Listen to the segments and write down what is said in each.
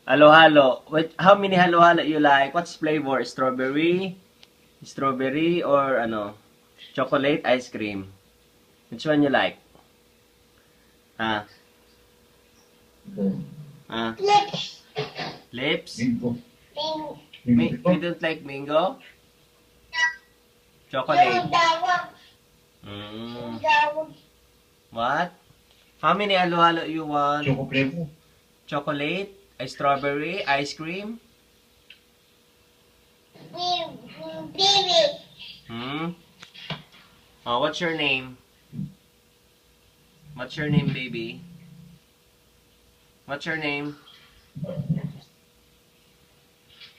Halo-halo. How many halo-halo you like? What's flavor? Strawberry? Strawberry or ano? Chocolate ice cream? Which one you like? Ah, ah. Lips. Lips? Bingo. You don't like mango? Yung Chocolate? dawag. Mm. Yung dawag. What? How many halo-halo you want? Choco flavor. Chocolate? Strawberry? Ice cream? Baby. Hmm? Oh, what's your name? What's your name, baby? What's your name?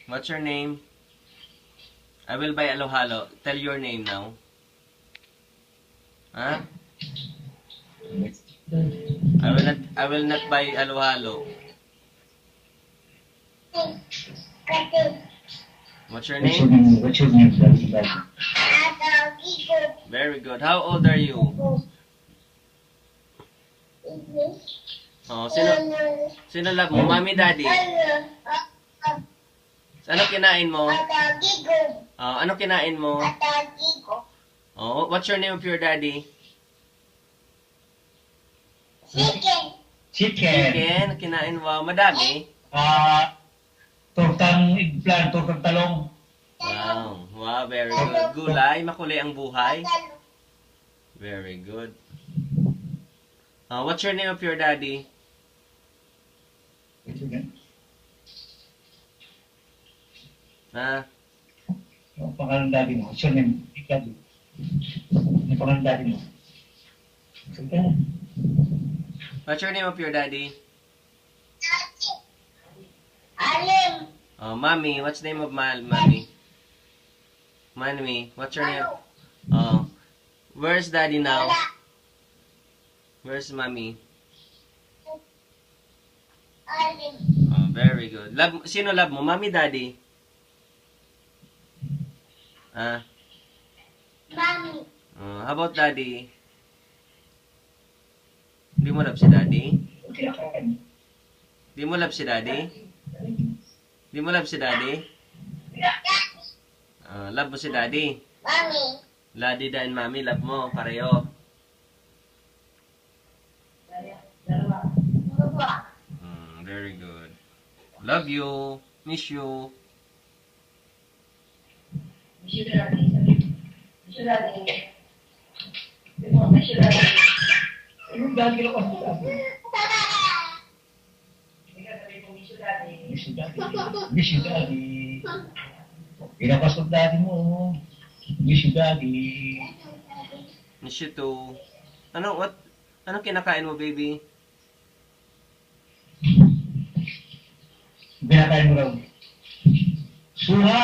What's your name? I will buy halo-halo. Tell your name now. Huh? I will not buy halo-halo. Kasi. What's your What's your name? name? What's your name, daddy? Atagi ko. Very good. How old are you? Oh, sino love mo? Mommy, daddy? Ano kinain mo? Atagi ko. Oh, ano kinain mo? Atagi ko. Oh, what's your name of your daddy? Chicken. Chicken. Chicken. Kinain mo. Madami. Tortang eggplant, tortang talong. Wow. Wow, very good. Gulay. Makulay ang buhay. Very good. What's your name of your daddy? What's your name? Ah, Ang pangalan ng daddy mo. What's your name? Daddy. Ang pangalan ng daddy mo. Sige. what's your name of your daddy? Alim. Oh, mommy. What's the name of mommy? Mommy, what's your name? Oh, where's daddy now? Where's mommy? Alim. Oh, very good. Sino love mo? Mommy, daddy? Ah, Mami. how about daddy? Di mo love si daddy? Di mo love si daddy? Di mo love si daddy? Love mo si daddy? Mami. Daddy and mommy, love mo, pareho. Baba. Very good. Love you. Miss you. Yung daddy ko lang ako. Miss you, daddy. Miss you, daddy. Pinapas ng daddy mo. Miss you, daddy. Miss you too. Ano kinakain mo, baby? Binakain mo raw. Suha!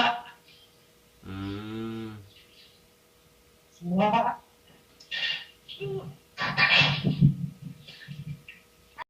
Mm. Suha!